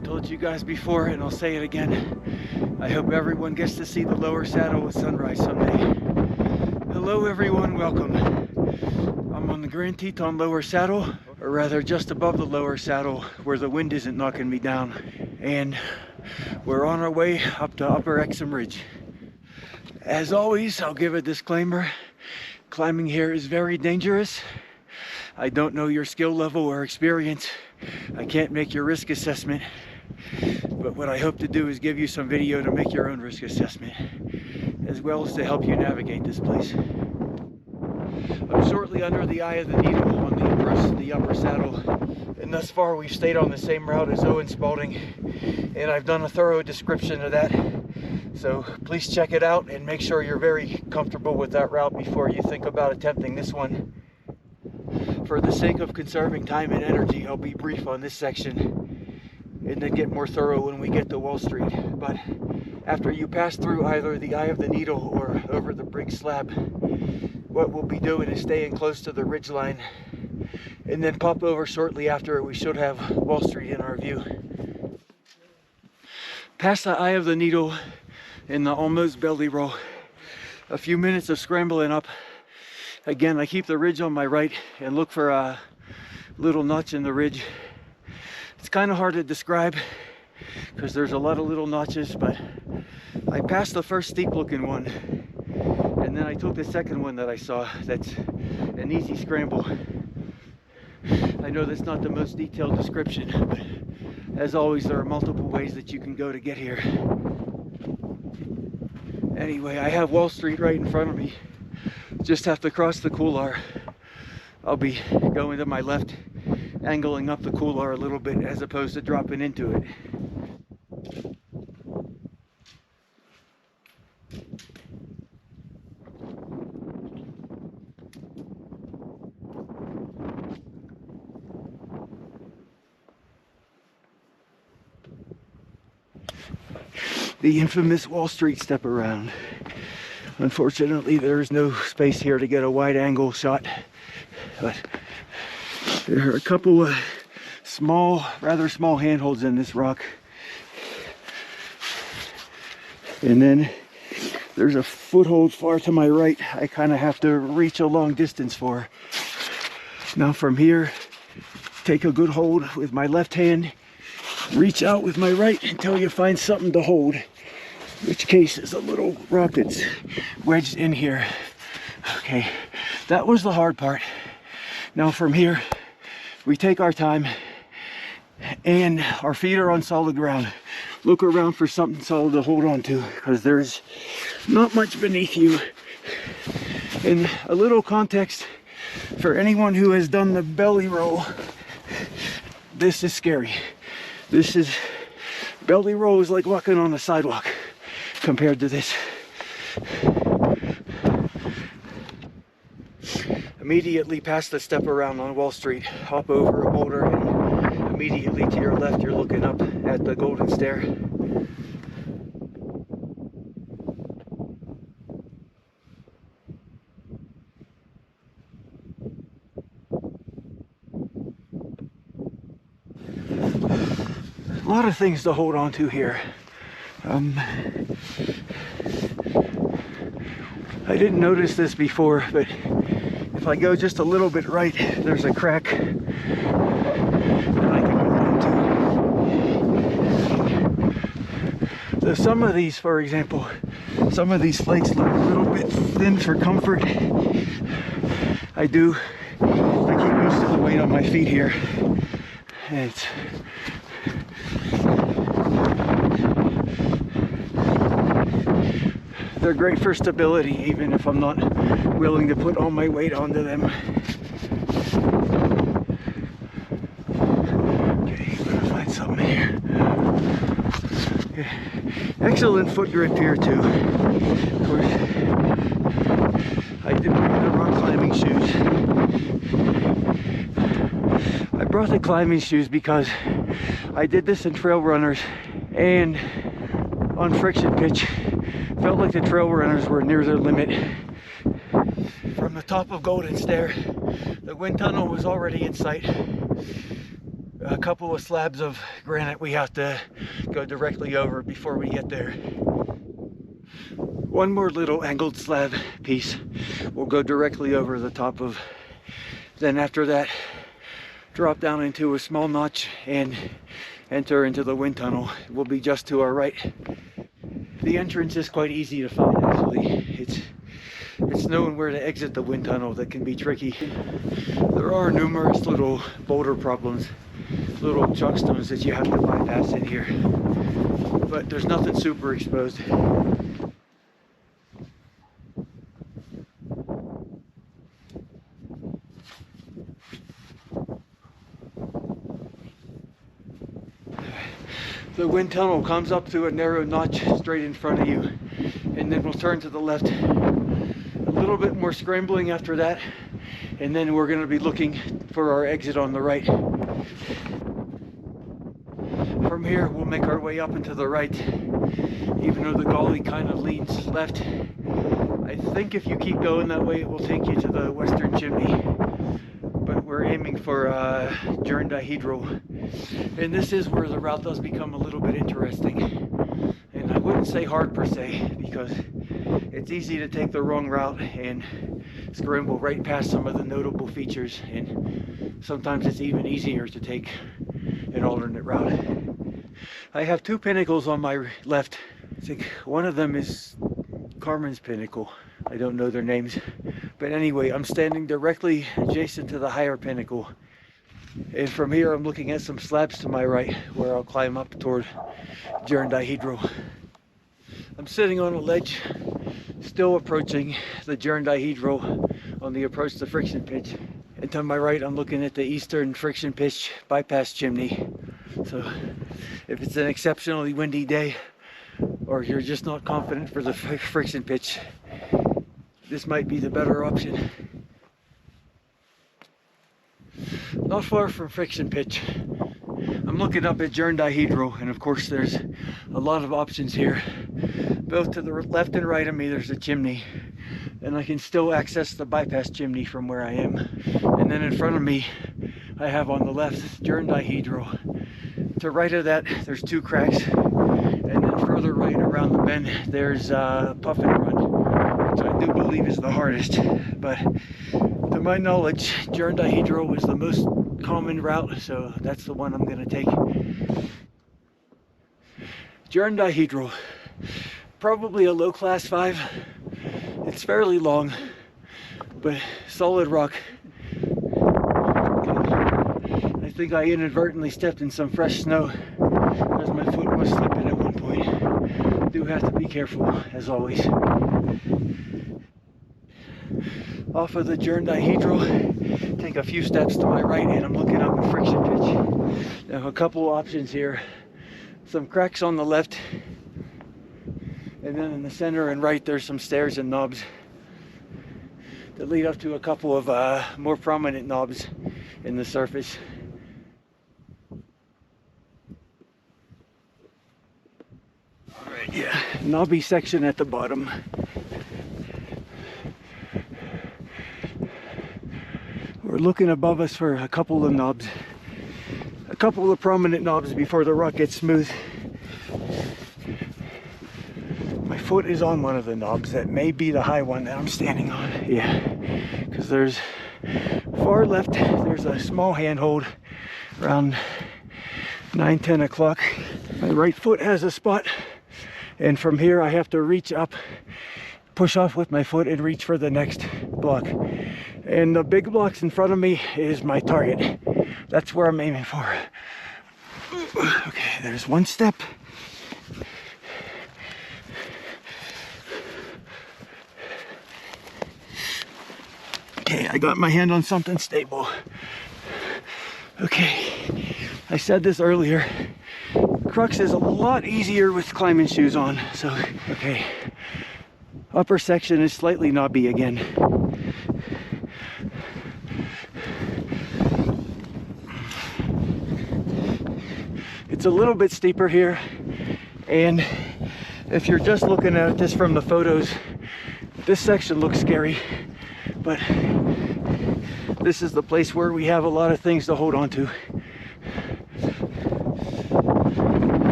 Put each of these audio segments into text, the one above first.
I've told you guys before, and I'll say it again. I hope everyone gets to see the lower saddle at sunrise someday. Hello everyone, welcome. I'm on the Grand Teton lower saddle, or rather just above the lower saddle where the wind isn't knocking me down. And we're on our way up to Upper Exum Ridge. As always, I'll give a disclaimer. Climbing here is very dangerous. I don't know your skill level or experience. I can't make your risk assessment. But what I hope to do is give you some video to make your own risk assessment, as well as to help you navigate this place. I'm shortly under the eye of the needle on the approach to the upper saddle, and thus far we've stayed on the same route as Owen Spalding, and I've done a thorough description of that. So please check it out and make sure you're very comfortable with that route before you think about attempting this one. For the sake of conserving time and energy, I'll be brief on this section and then get more thorough when we get to Wall Street. But after you pass through either the eye of the needle or over the brig slab, what we'll be doing is staying close to the ridge line and then pop over shortly after. We should have Wall Street in our view. Past the eye of the needle in the almost belly roll, a few minutes of scrambling up. Again, I keep the ridge on my right and look for a little notch in the ridge. It's kind of hard to describe because there's a lot of little notches, but I passed the first steep looking one, and then I took the second one that I saw. That's an easy scramble. I know that's not the most detailed description, but as always, there are multiple ways that you can go to get here. Anyway, I have Wall Street right in front of me. Just have to cross the couloir. I'll be going to my left, angling up the couloir a little bit as opposed to dropping into it. The infamous Wall Street step around. Unfortunately, there's no space here to get a wide angle shot, but there are a couple of rather small handholds in this rock. And then there's a foothold far to my right I kind of have to reach a long distance for. Now from here, take a good hold with my left hand, reach out with my right until you find something to hold. Which case is a little rock that's wedged in here. Okay, that was the hard part. Now from here, we take our time and our feet are on solid ground. Look around for something solid to hold on to because there's not much beneath you. And a little context for anyone who has done the belly roll, this is scary. Belly roll is like walking on the sidewalk compared to this. Immediately past the step around on Wall Street, hop over a boulder, and immediately to your left you're looking up at the Golden Stair. A lot of things to hold on to here. I didn't notice this before, but if I go just a little bit right, there's a crack that I can hold into. So some of these, for example, some of these flakes look a little bit thin for comfort. I keep most of the weight on my feet here, and they're great for stability, even if I'm not willing to put all my weight onto them. Okay, I'm gonna find something here. Okay. Excellent foot grip here too. Of course, I did bring the rock climbing shoes. I brought the climbing shoes because I did this in trail runners, and on friction pitch, felt like the trail runners were near their limit. From the top of Golden Stair, the wind tunnel was already in sight. a couple of slabs of granite we have to go directly over before we get there. One more little angled slab piece we'll go directly over the top of. Then after that, drop down into a small notch and enter into the wind tunnel. It will be just to our right. The entrance is quite easy to find, actually. It's knowing where to exit the wind tunnel that can be tricky. There are numerous little boulder problems, little chockstones that you have to bypass in here, but there's nothing super exposed. The wind tunnel comes up to a narrow notch straight in front of you, and then we'll turn to the left. A little bit more scrambling after that, and then we're going to be looking for our exit on the right. From here, we'll make our way up and to the right, even though the gully kind of leans left. I think if you keep going that way, it will take you to the western chimney, but we're aiming for Jern Dihedral. And this is where the route does become a little bit interesting. And I wouldn't say hard per se, because it's easy to take the wrong route and scramble right past some of the notable features. And sometimes it's even easier to take an alternate route. I have two pinnacles on my left. I think one of them is Carmen's pinnacle. I don't know their names. But anyway, I'm standing directly adjacent to the higher pinnacle. And from here, I'm looking at some slabs to my right where I'll climb up toward Jern Dihedral. I'm sitting on a ledge, still approaching the Jern Dihedral on the approach to friction pitch. And to my right, I'm looking at the eastern friction pitch bypass chimney. So if it's an exceptionally windy day, or you're just not confident for the friction pitch, this might be the better option. Not far from friction pitch, I'm looking up at Jern Dihedral, and of course there's a lot of options here. Both to the left and right of me there's a chimney, and I can still access the bypass chimney from where I am. And then in front of me I have on the left Jern Dihedral. To right of that there's two cracks, and then further right around the bend there's Puff and Run, which I do believe is the hardest. But to my knowledge, Jern Dihedral is the most common route, so that's the one I'm going to take. Jern Dihedral, probably a low class 5. It's fairly long, but solid rock. I think I inadvertently stepped in some fresh snow, as my foot was slipping at one point. Do have to be careful, as always. Off of the Jern Dihedral, take a few steps to my right, and I'm looking up at friction pitch. Now, a couple options here. Some cracks on the left, and then in the center and right there's some stairs and knobs that lead up to a couple of more prominent knobs in the surface. Alright, yeah, knobby section at the bottom. We're looking above us for a couple of knobs. A couple of prominent knobs before the rock gets smooth. My foot is on one of the knobs. That may be the high one that I'm standing on. Yeah, because there's far left, there's a small handhold around 9-10 o'clock. My right foot has a spot, and from here I have to reach up, push off with my foot and reach for the next block. And the big blocks in front of me is my target. That's where I'm aiming for. Okay, there's one step. Okay, I got my hand on something stable. Okay, I said this earlier. Crux is a lot easier with climbing shoes on. So, okay, upper section is slightly knobby again. It's a little bit steeper here, and if you're just looking at this from the photos, this section looks scary, but this is the place where we have a lot of things to hold on to.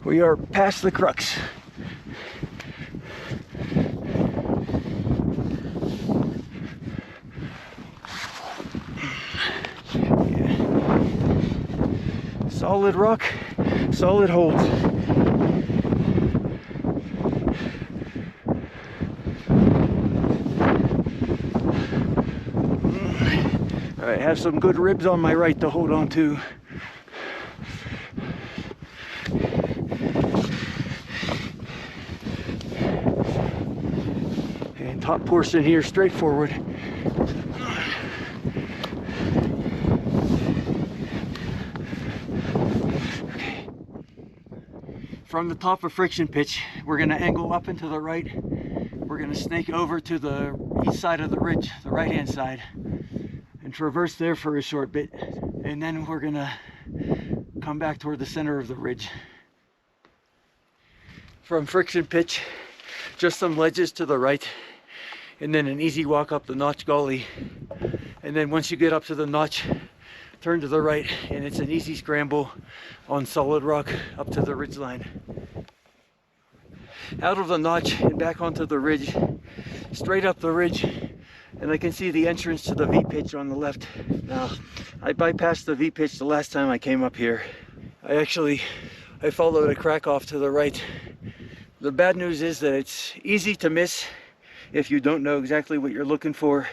We are past the crux. Yeah. Solid rock, solid holds. All right, have some good ribs on my right to hold on to. And top portion here, straightforward. Okay. From the top of friction pitch, we're gonna angle up and to the right. We're gonna snake over to the east side of the ridge, the right-hand side, and traverse there for a short bit, and then we're gonna come back toward the center of the ridge. From friction pitch, just some ledges to the right, and then an easy walk up the notch gully, and then once you get up to the notch, turn to the right, and it's an easy scramble on solid rock up to the ridge line. Out of the notch and back onto the ridge, straight up the ridge, and I can see the entrance to the V-pitch on the left. Now, I bypassed the V-pitch the last time I came up here. I followed a crack off to the right. The bad news is that it's easy to miss if you don't know exactly what you're looking for.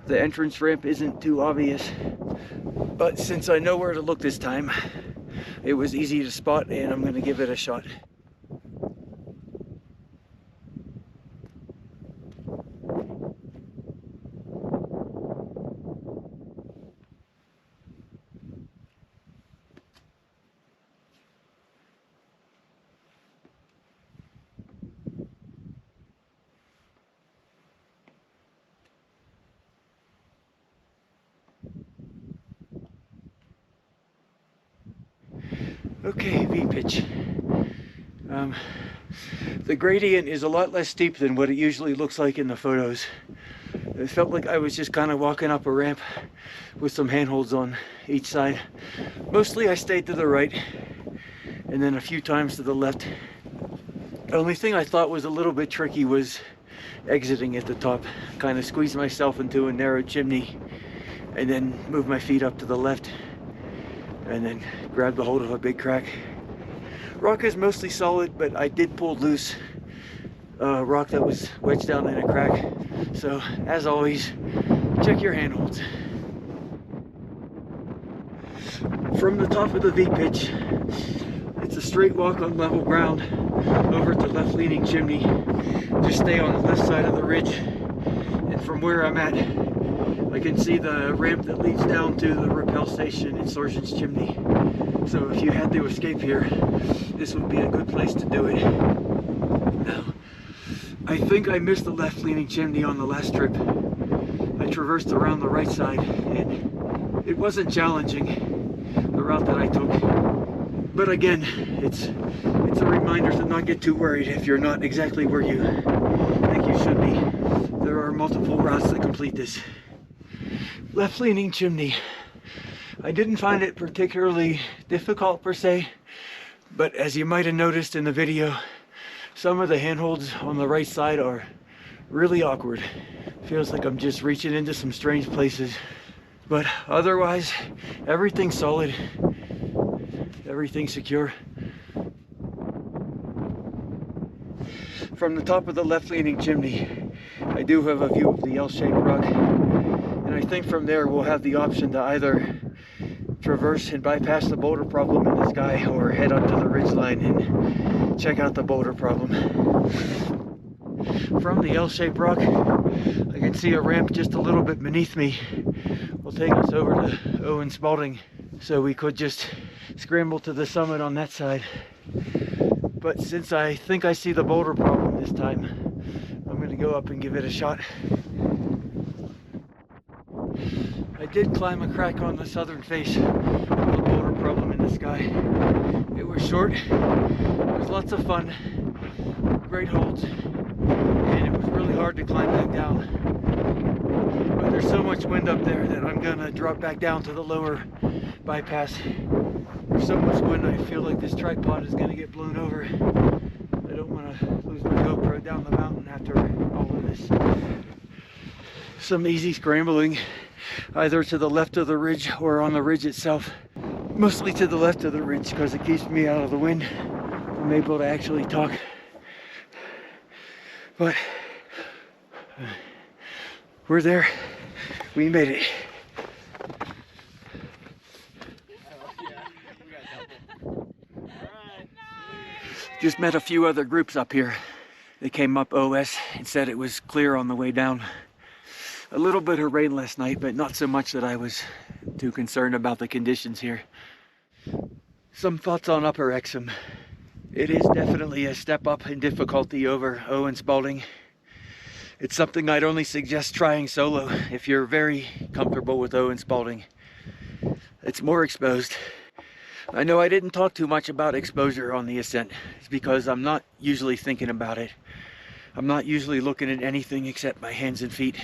The entrance ramp isn't too obvious, but since I know where to look this time, it was easy to spot, and I'm going to give it a shot. Okay, V-pitch. The gradient is a lot less steep than what it usually looks like in the photos. It felt like I was just kind of walking up a ramp with some handholds on each side. Mostly I stayed to the right, and then a few times to the left. The only thing I thought was a little bit tricky was exiting at the top. Kind of squeeze myself into a narrow chimney, and then move my feet up to the left, and then grab the hold of a big crack. Rock is mostly solid, but I did pull loose rock that was wedged down in a crack. So, as always, check your handholds. From the top of the V-pitch, it's a straight walk on level ground over to left-leaning chimney. Just stay on the left side of the ridge, and from where I'm at, I can see the ramp that leads down to the rappel station in Sergeant's Chimney. So if you had to escape here, this would be a good place to do it. Now, I think I missed the left-leaning chimney on the last trip. I traversed around the right side, and it wasn't challenging, the route that I took. But again, it's a reminder to not get too worried if you're not exactly where you think you should be. There are multiple routes that complete this. Left-leaning chimney. I didn't find it particularly difficult per se, but as you might have noticed in the video, some of the handholds on the right side are really awkward. Feels like I'm just reaching into some strange places. But otherwise, everything's solid, everything's secure. From the top of the left-leaning chimney, I do have a view of the L-shaped rock. And I think from there we'll have the option to either traverse and bypass the boulder problem in the sky, or head up to the ridgeline and check out the boulder problem. From the L-shaped rock, I can see a ramp just a little bit beneath me. Will take us over to Owen Spalding, so we could just scramble to the summit on that side. But since I think I see the boulder problem this time, I'm going to go up and give it a shot. I did climb a crack on the southern face of the boulder problem in the sky. It was short, it was lots of fun, great holds, and it was really hard to climb back down. But there's so much wind up there that I'm gonna drop back down to the lower bypass. There's so much wind, I feel like this tripod is going to get blown over. I don't want to lose my GoPro down the mountain after all of this. Some easy scrambling, either to the left of the ridge or on the ridge itself. Mostly to the left of the ridge because it keeps me out of the wind. I'm able to actually talk. But we're there. We made it. Just met a few other groups up here. They came up OS and said it was clear on the way down. A little bit of rain last night, but not so much that I was too concerned about the conditions here. Some thoughts on Upper Exum. It is definitely a step up in difficulty over Owen Spalding. It's something I'd only suggest trying solo if you're very comfortable with Owen Spalding. It's more exposed. I know I didn't talk too much about exposure on the Ascent. It's because I'm not usually thinking about it. I'm not usually looking at anything except my hands and feet.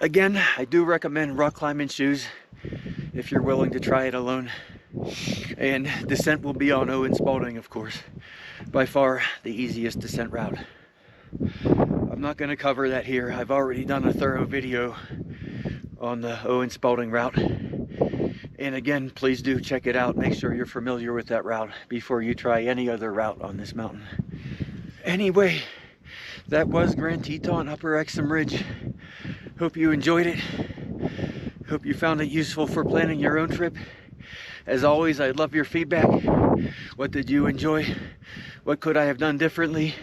Again, I do recommend rock climbing shoes if you're willing to try it alone. And descent will be on Owen Spalding, of course. By far the easiest descent route. I'm not going to cover that here. I've already done a thorough video on the Owen Spalding route. And again, please do check it out. Make sure you're familiar with that route before you try any other route on this mountain. Anyway, that was Grand Teton Upper Exum Ridge. Hope you enjoyed it. Hope you found it useful for planning your own trip. As always, I'd love your feedback. What did you enjoy? What could I have done differently?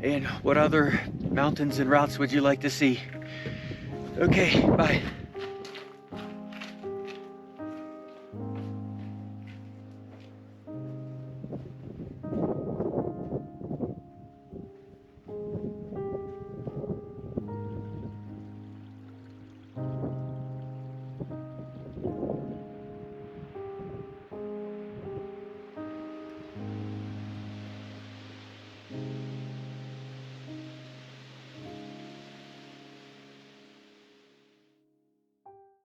And what other mountains and routes would you like to see? Okay, bye.